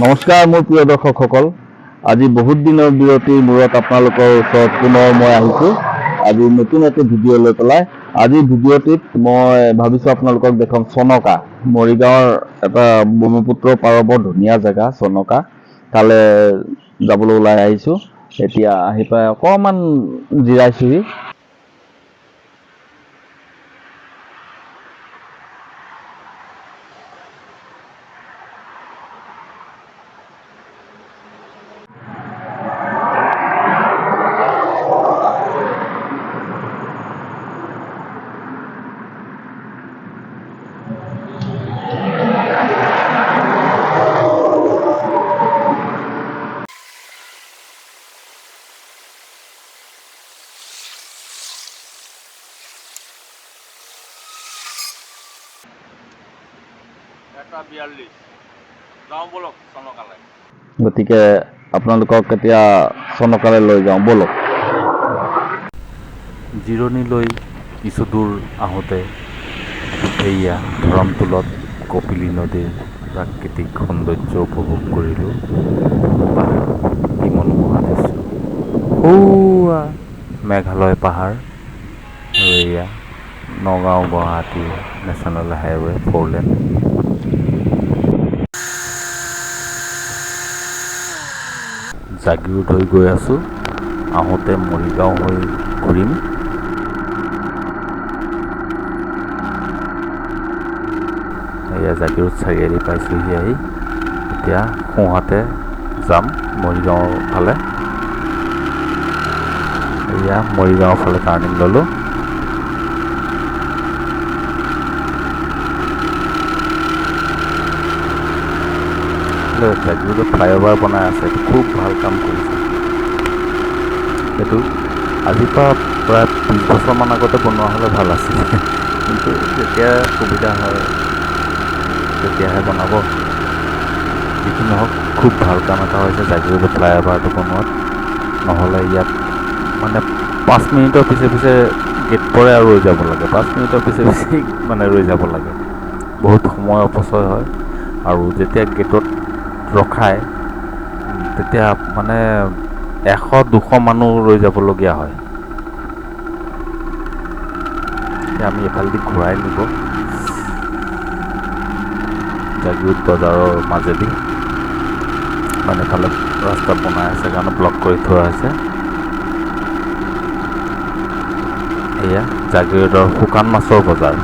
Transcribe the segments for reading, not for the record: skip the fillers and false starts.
নমস্কাৰ মোৰ প্ৰিয় দৰ্শকসকল, আজি বহুত দিনৰ বিৰতিৰ মূৰত আপোনালোকৰ ওচৰত পুনৰ মই আহিছোঁ আজি নতুন এটা ভিডিঅ' লৈ পেলাই। আজিৰ ভিডিঅ'টিত মই ভাবিছোঁ আপোনালোকক দেখাম চনকা, মৰিগাঁৱৰ এটা ব্ৰহ্মপুত্ৰ পাৰৰ বৰ ধুনীয়া জেগা চনকা। তালৈ যাবলৈ ওলাই আহিছোঁ। এতিয়া আহি পাই অকণমান জিৰাইছোহি। গতিকে আপোনালোকক এতিয়া চনকালৈ লৈ যাওঁ, ব'লক। জিৰণি লৈ কিছু দূৰ আহোঁতে এয়া ধৰমটোলত কপিলী নদীৰ প্ৰাকৃতিক সৌন্দৰ্য উপভোগ কৰিলোঁ। কি মনোমোহা দৃশ্য! সৌৱা মেঘালয় পাহাৰ আৰু এয়া নগাঁও গুৱাহাটী নেশ্যনেল হাইৱে 4 লেন। জাগিৰোড হৈ গৈ আছোঁ, আহোঁতে মৰিগাঁও হৈ ঘূৰিম। এয়া জাগিৰোড চাৰিআলি পাইছোঁহি আহি। এতিয়া সোঁহাতে যাম মৰিগাঁৱৰ ফালে। এয়া মৰিগাঁৱৰ ফালে টাৰ্ণিং ল'লোঁ। জাগিৰোডত ফ্লাইঅভাৰ বনাই আছে, খুব ভাল কাম কৰিছে। সেইটো আজিৰ পৰা প্ৰায় 20 বছৰমান আগতে বনোৱা হ'লে ভাল আছিলে, কিন্তু যেতিয়া সুবিধা হয় তেতিয়াহে বনাব। যিকি নহওক খুব ভাল কাম এটা হৈছে জাগিৰোডত ফ্লাইঅভাৰটো বনোৱাত। নহ'লে ইয়াত মানে 5 মিনিটৰ পিছে পিছে গেট পৰে আৰু ৰৈ যাব লাগে, 5 মিনিটৰ পিছে পিছে মানে ৰৈ যাব লাগে। বহুত সময় অপচয় হয়। আৰু যেতিয়া গেটত ৰখায় তেতিয়া মানে 100-200 মানুহ ৰৈ যাবলগীয়া হয়। এতিয়া আমি এফালেদি ঘূৰাই নিব জাগিৰোড বজাৰৰ মাজেদি, মানে এফালে ৰাস্তা বনাই আছে কাৰণে ব্লক কৰি থোৱা হৈছে। এয়া জাগিৰোডৰ শুকান মাছৰ বজাৰ,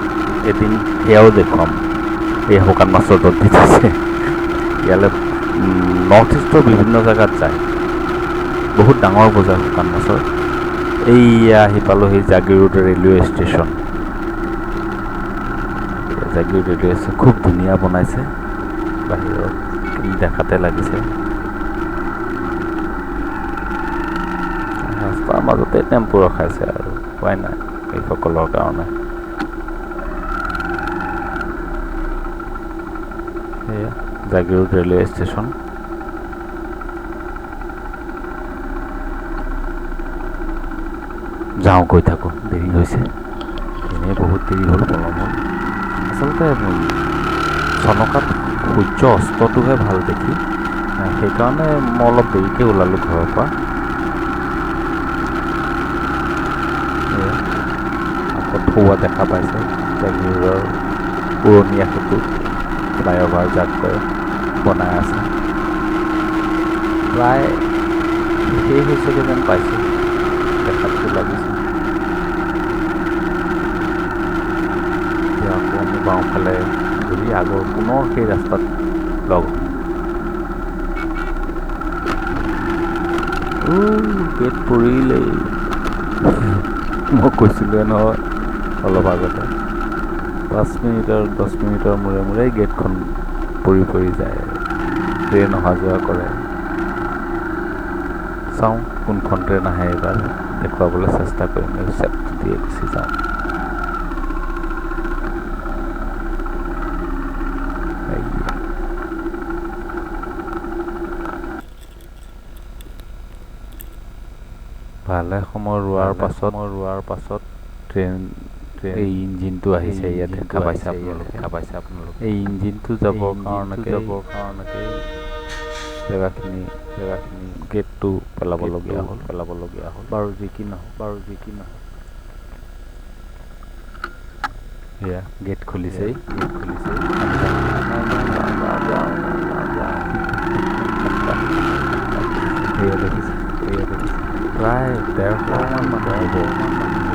এদিন সেয়াও দেখুৱাম। এই শুকান মাছৰ দত দি থৈছে। ইয়ালৈ নৰ্থ ইষ্টৰ বিভিন্ন জেগাত যায়, বহুত ডাঙৰ বজাৰ শুকান মাছৰ। এইয়া আহি পালোহি Jagiroad railway station. Jagiroad railway station খুব ধুনীয়া বনাইছে, বাহিৰত দেখাতে লাগিছে। ৰাস্তাৰ মাজতে টেম্পু ৰখাইছে আৰু উপায় নাই এইসকলৰ কাৰণে। এয়া জাগিৰোড ৰেলৱে ষ্টেচন। যাওঁ, গৈ থাকোঁ, দেৰি হৈছে। এনেই বহুত দেৰি হ'ল, পলম হ'ল। আচলতে চনকাত সূৰ্য অস্তটোহে ভাল দেখি, সেইকাৰণে মই অলপ দেৰিকৈ ওলালোঁ ঘৰৰ পৰা। আকৌ থৌৱা দেখা পাইছে জাগিৰোডৰ উৰণীয়া সেতু, ফ্লাইঅভাৰ যাক কয়, বনাই আছে। প্ৰায় শেষেই হৈছেগৈ যেন পাইছোঁ, দেখাতটো লাগিছে। এতিয়া আকৌ আমি বাওঁফালে ঘূৰি আগৰ পুনৰ সেই ৰাস্তাত লগ গেট পৰিলেই। মই কৈছিলোঁ নহয় অলপ আগতে, 5 মিনিটৰ 10 মিনিটৰ মূৰে মূৰে গেটখন পৰি পৰি যায়, ট্ৰেইন অহা যোৱা কৰে। চাওঁ কোনখন ট্ৰেইন আহে এইবাৰ, দেখুৱাবলৈ চেষ্টা কৰিম। এই চেপটো দিয়ে গুচি যাওঁ। ভালে সময় ৰোৱাৰ পাছত ট্ৰেইন এই ইঞ্জিনটো আহিছে। ইয়াত দেখা পাইছে আপোনালোকে। এই ইঞ্জিনটো যাবৰ কাৰণে জেগাখিনি গেটটো পেলাবলগীয়া হ'ল বাৰু যি কি নহওক সেয়া গেট খুলিছেই সেয়া দেখিছে প্ৰায় 150মান মানুহ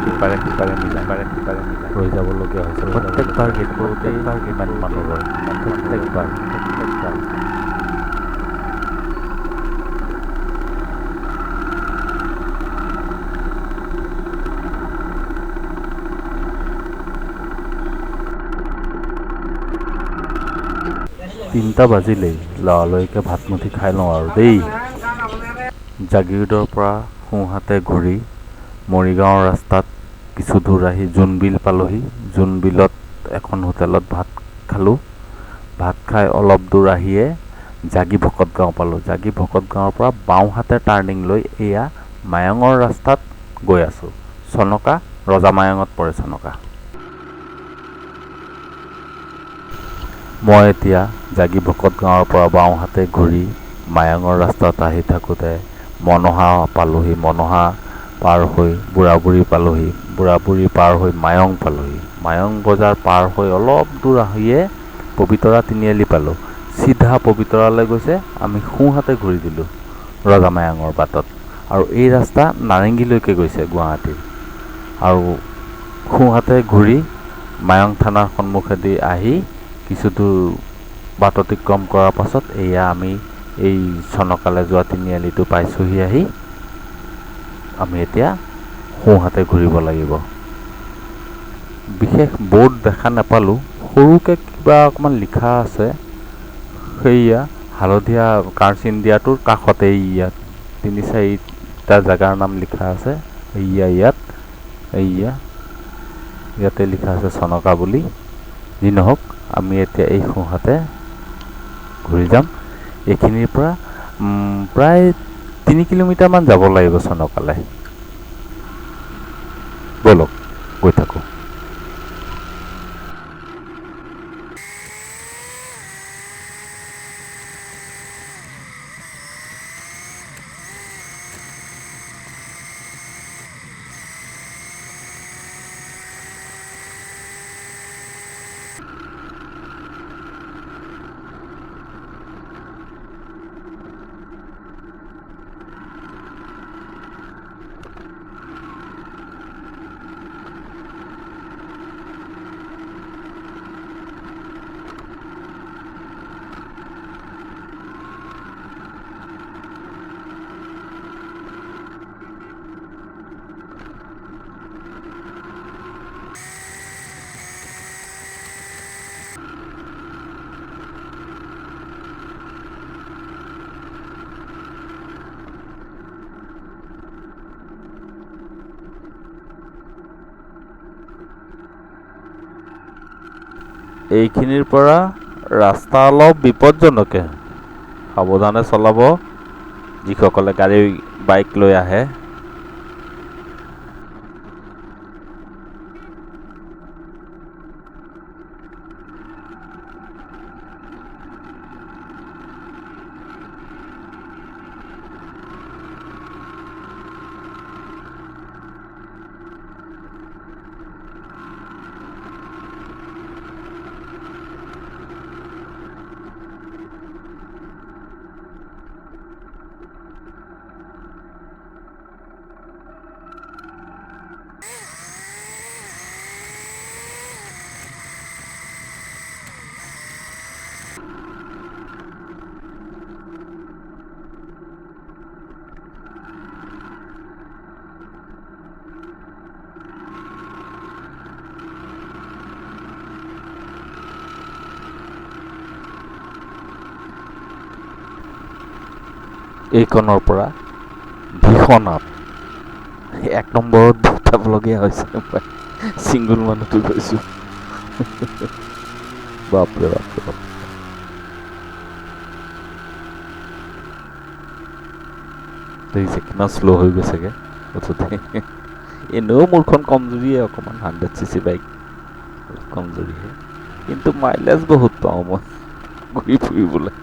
সিপাৰে মিলাই ৰৈ যাবলগীয়া হৈছে প্ৰত্যেকবাৰ গেট কৰোঁতেই কিমান মানুহ ৰয় প্ৰত্যেকবাৰ তিনিটা বাজিলেই লৰালৰিকে ভাতমুঠি খাই লওঁ আৰু দেই জাগিৰোডৰ পৰা সোঁহাতে ঘূৰি মৰিগাঁৱৰ ৰাস্তাত কিছু দূৰ আহি জোনবিল পালোহি জোনবিলত এখন হোটেলত ভাত খালোঁ ভাত খাই অলপ দূৰ আহিয়ে জাগি ভকত গাঁও পালোঁ জাগি ভকত গাঁৱৰ পৰা বাওঁহাতে টাৰ্ণিং লৈ এয়া মায়ঙৰ ৰাস্তাত গৈ আছোঁ চনকা ৰজা মায়ঙত পৰে চনকা মই এতিয়া জাগি ভকত গাঁৱৰ পৰা বাওঁহাতে ঘূৰি মায়ঙৰ ৰাস্তাত আহি থাকোঁতে মনহা পালোহি মনহা পাৰ হৈ বুঢ়াবুঢ়ী পালোহি বুঢ়াবুঢ়ী পাৰ হৈ মায়ং পালোহি মায়ং বজাৰ পাৰ হৈ অলপ দূৰ আহিয়ে পবিতৰা তিনিআলি পালোঁ চিধা পবিতৰালৈ গৈছে আমি সোঁহাতে ঘূৰি দিলোঁ ৰজা মায়ঙৰ বাটত আৰু এই ৰাস্তা নাৰেংগীলৈকে গৈছে গুৱাহাটীৰ আৰু সোঁহাতে ঘূৰি মায়ং থানাৰ সন্মুখেদি আহি কিছু দূৰ বাট অতিক্ৰম কৰাৰ পাছত এয়া আমি এই চনকালৈ যোৱা তিনিআলিটো পাইছোঁহি আহি আমি এতিয়া সোঁহাতে ঘূৰিব লাগিব বিশেষ বৰ্ড দেখা নাপালোঁ সৰুকৈ কিবা অকণমান লিখা আছে সেয়া হালধীয়া কাৰ্চ ইণ্ডিয়াটোৰ কাষতে ইয়াত 3-4টা জেগাৰ নাম লিখা আছে ইয়াতে লিখা আছে চনকা বুলি যি নহওক আমি এতিয়া এই সোঁহাতে ঘূৰি যাম এইখিনিৰ পৰা প্ৰায় 3 কিলোমিটাৰমান যাব লাগিব চনকালৈ ব'লক গৈ থাকোঁ এইখিনিৰ পৰা ৰাস্তা অলপ বিপদজনকে সাৱধানে চলাব যিসকলে গাড়ী বাইক লৈ আহে এইকণৰ পৰা ভীষণ আপ 1 নম্বৰত উঠাবলগীয়া হৈছে ছিংগুল মানুহটো গৈছোঁ বাপৰে দেখিছে কিমান শ্ল' হৈ গৈছেগৈ মুঠতে এনেও মোৰখন কমজুৰিয়ে অকণমান 100cc বাইক কমজুৰিহে কিন্তু মাইলেজ বহুত পাওঁ মই ঘূৰি ফুৰিবলৈ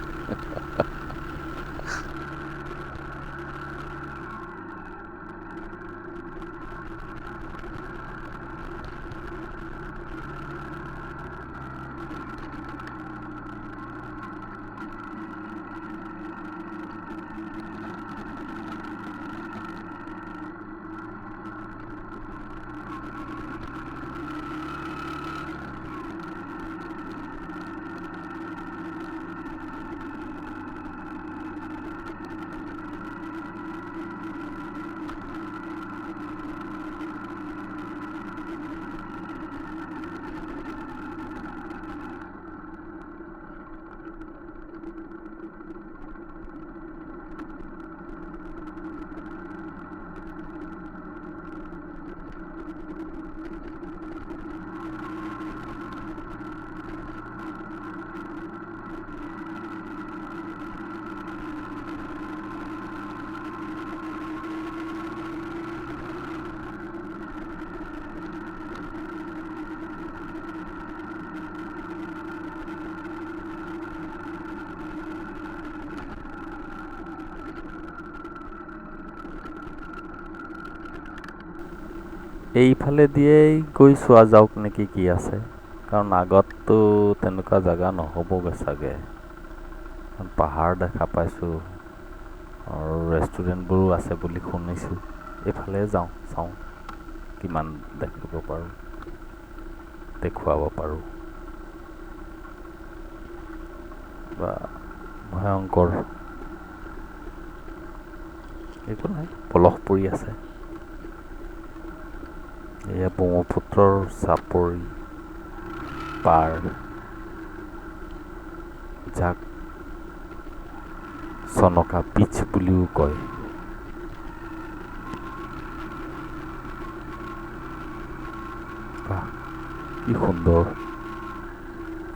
এইফালে দিয়েই গৈ চোৱা যাওক নেকি কি আছে, কাৰণ আগততো তেনেকুৱা জেগা নহ'বগৈ চাগে, কাৰণ পাহাৰ দেখা পাইছোঁ আৰু ৰেষ্টুৰেণ্টবোৰো আছে বুলি শুনিছোঁ। এইফালে যাওঁ, চাওঁ কিমান দেখিব পাৰোঁ, দেখুৱাব পাৰোঁ। বা ভয়ংকৰ একো নাই, পলস পৰি আছে। এয়া ব্ৰহ্মপুত্ৰৰ চাপৰি পাৰ, যাক চনকা বীচ বুলিও কয়। বাহ, কি সুন্দৰ।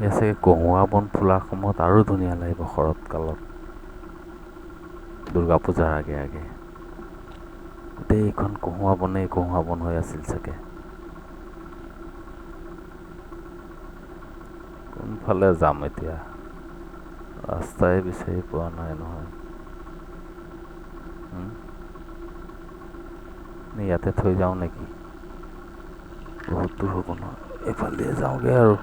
এয়া চাগে কহুৱা বন ফুলাৰ সময়ত আৰু ধুনীয়া লাগিব শৰৎ কালত, দুৰ্গা পূজাৰ আগে আগে। গোটেইখন কহুৱা বন হৈ আছিল চাগে। কোনফালে যাম এতিয়া, ৰাস্তাই বিচাৰি পোৱা নাই নহয়। ইয়াতে থৈ যাওঁ নেকি, বহুত দূৰ হ'ব নহয়, এইফালে যাওঁগৈ আৰু।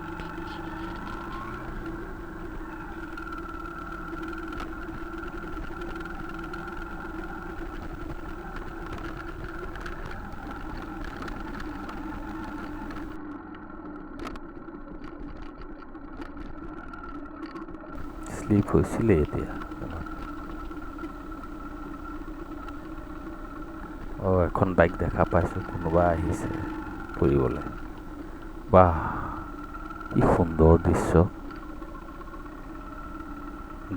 শ্লিপ হৈছিলে এতিয়া। এখন বাইক দেখা পাইছোঁ, কোনোবা আহিছে ফুৰিবলৈ। বাহ, কি সুন্দৰ দৃশ্য।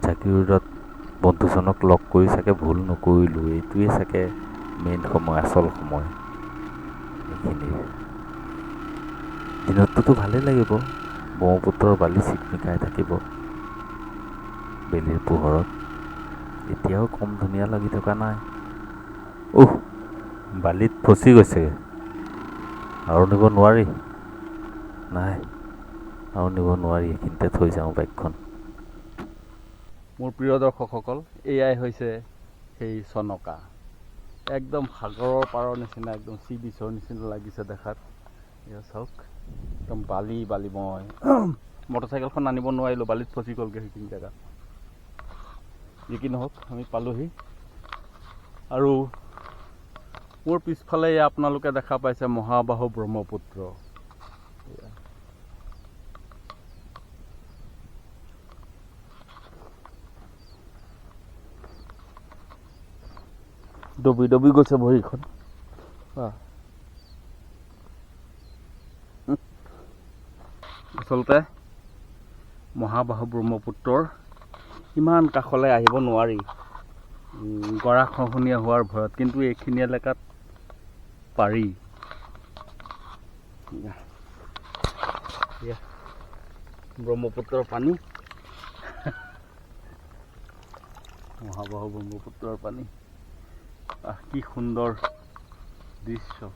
জাগিৰোডত বন্ধুজনক লগ কৰি চাগে ভুল নকৰিলোঁ, এইটোৱে চাগে মেইন সময়, আচল সময় এইখিনিৰ। দিনতটোতো ভালেই লাগিব, ব্ৰহ্মপুত্ৰৰ বালি চিকমিকাই থাকিব বেলিৰ পোহৰত। এতিয়াও কম ধুনীয়া লাগি থকা নাই। বালিত ফচি গৈছে, আৰু নিব নোৱাৰি। নাই, আৰু নিব নোৱাৰি, এইখিনিতে থৈ যাওঁ বাইকখন। মোৰ প্ৰিয় দৰ্শকসকল, এয়াই হৈছে সেই চনকা। একদম সাগৰৰ পাৰৰ নিচিনা, একদম চি বিচৰ নিচিনা লাগিছে দেখাত। এয়া চাওক, একদম বালিময়। মটৰচাইকেলখন আনিব নোৱাৰিলোঁ, বালিত ফচি গ'লগৈ সেইখিনি জেগাত। যি কি নহওক, আমি পালোহি। আৰু মোৰ পিছফালে আপোনালোকে দেখা পাইছে মহাবাহু ব্ৰহ্মপুত্ৰ। ডবি ডবি গৈছে ভৰিখন। আচলতে মহাবাহু ব্ৰহ্মপুত্ৰৰ ইমান কাষলৈ আহিব নোৱাৰি, গৰাখহনীয়া হোৱাৰ ভয়ত, কিন্তু এইখিনি এলেকাত পাৰি। ব্ৰহ্মপুত্ৰৰ পানী, মহাবাহু ব্ৰহ্মপুত্ৰৰ পানী। কি সুন্দৰ দৃশ্য।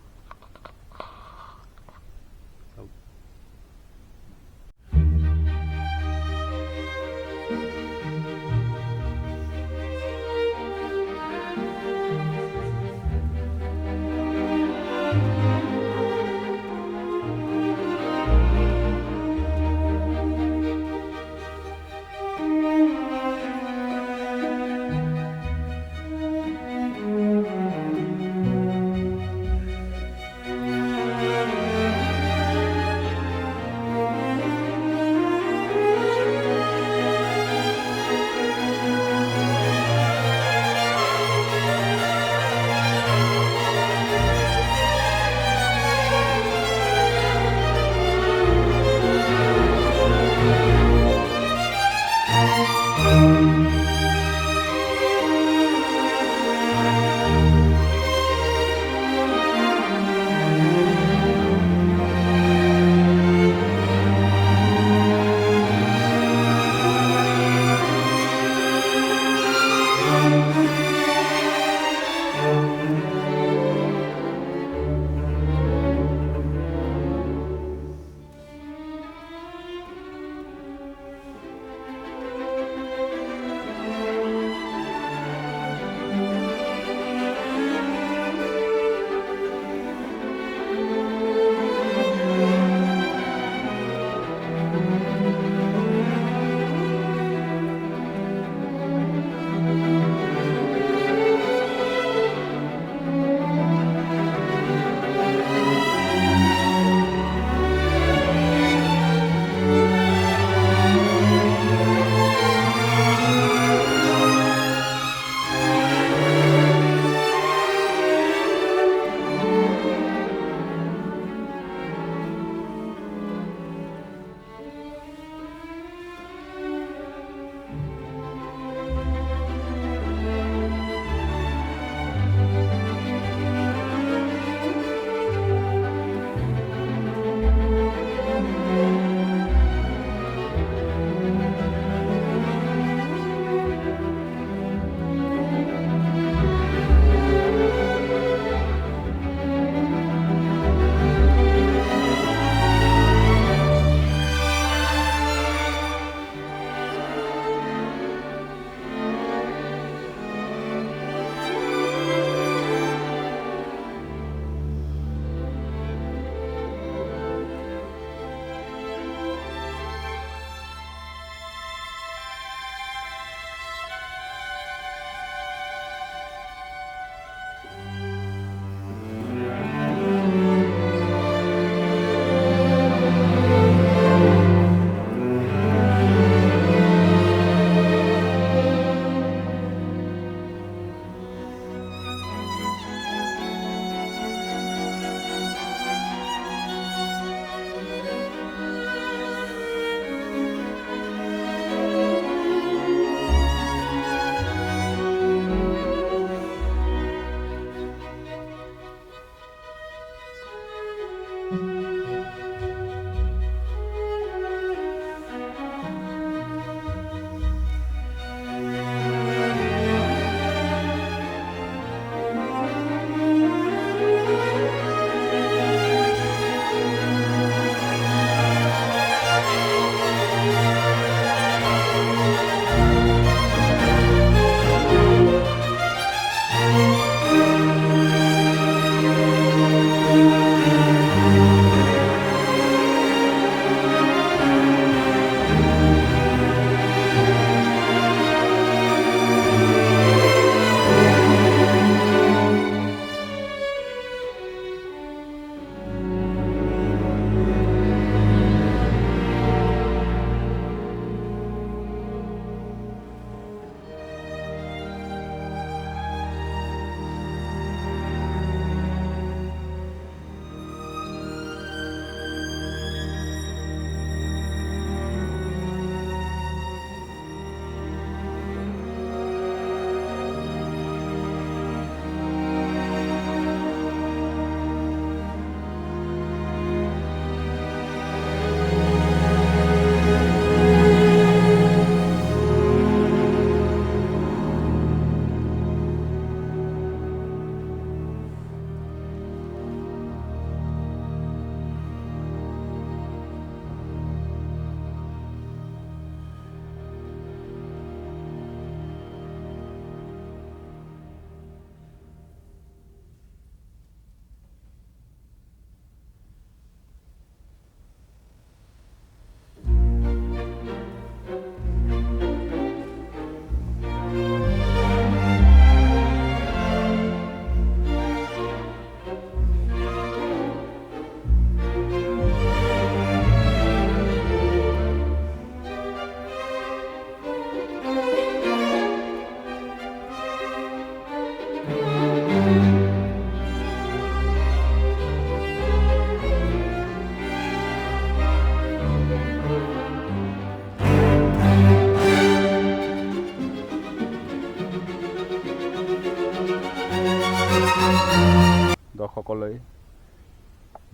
নকলৈ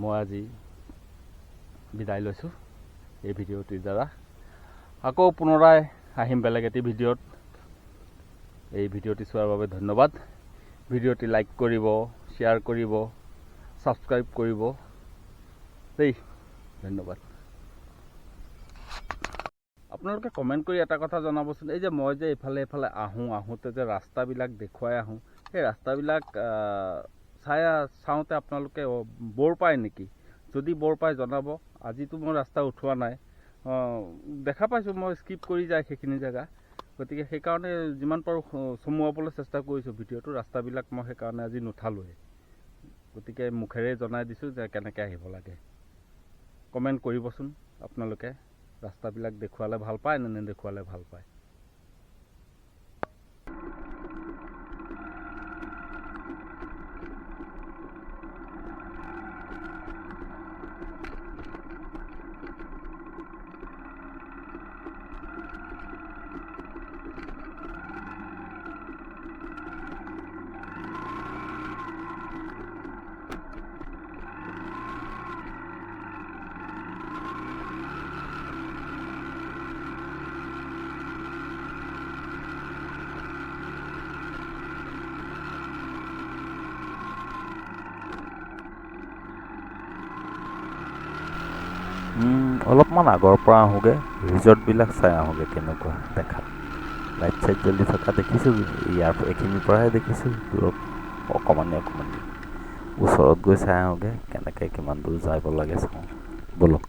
মই আজি বিদায় লৈছোঁ এই ভিডিঅ'টিৰ দ্বাৰা। আকৌ পুনৰাই আহিম বেলেগ এটি ভিডিঅ'ত। এই ভিডিঅ'টি চোৱাৰ বাবে ধন্যবাদ। ভিডিঅ'টি লাইক কৰিব, শ্বেয়াৰ কৰিব, ছাবস্ক্ৰাইব কৰিব দেই। ধন্যবাদ। আপোনালোকে কমেণ্ট কৰি এটা কথা জনাবচোন, এই যে মই যে এইফালে আহোঁতে যে ৰাস্তাবিলাক দেখুৱাই আহোঁ, সেই ৰাস্তাবিলাক চাওঁতে আপোনালোকে বৰ পায় নেকি? যদি বৰ পায় জনাব। আজিতো মই ৰাস্তা উঠোৱা নাই, দেখা পাইছোঁ মই স্কিপ কৰি যায় সেইখিনি জেগা। গতিকে সেইকাৰণে যিমান পাৰোঁ চমুৱাবলৈ চেষ্টা কৰিছোঁ ভিডিঅ'টো। ৰাস্তাবিলাক মই সেইকাৰণে আজি নুঠালোৱে। গতিকে মুখেৰে জনাই দিছোঁ যে কেনেকৈ আহিব লাগে। কমেণ্ট কৰিবচোন আপোনালোকে, ৰাস্তাবিলাক দেখুৱালে ভাল পায় নে নেদেখুৱালে ভাল পায়। অলপমান আগৰ পৰা আহোঁগৈ, ৰিজৰ্টবিলাক চাই আহোঁগৈ কেনেকুৱা দেখাত। লাইট চাইট জ্বলি থকা দেখিছোঁ, এইখিনিৰ পৰাহে দেখিছোঁ। দূৰত অকণমানি ওচৰত গৈ চাই আহোঁগৈ কেনেকৈ কিমান দূৰ যাব লাগে চাওঁ ব'লক।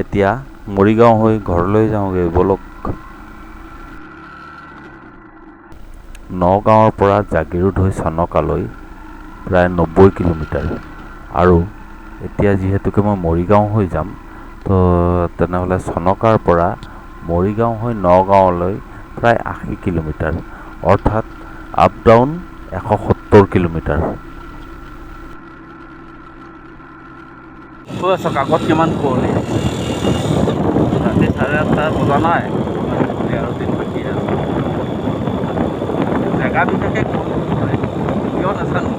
এতিয়া মৰিগাঁও হৈ ঘৰলৈ যাওঁগৈ ব'লক। নগাঁৱৰ পৰা জাগিৰোড হৈ চনকালৈ প্ৰায় 90 কিলোমিটাৰ, আৰু এতিয়া যিহেতুকে মই মৰিগাঁও হৈ যাম, তো তেনেহ'লে চনকাৰ পৰা মৰিগাঁও হৈ নগাঁৱলৈ প্ৰায় 80 কিলোমিটাৰ, অৰ্থাৎ আপ ডাউন 170 কিলোমিটাৰ। কৈ আছোঁ কাকত কিমান কুঁৱলী। ৰাতি 8:30 বজা নাই, আৰু দিন বাকী আছে। জেগা বিশেষে কিয় নাজানো,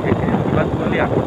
সেইখিনি কিবা কুঁৱলী আকৌ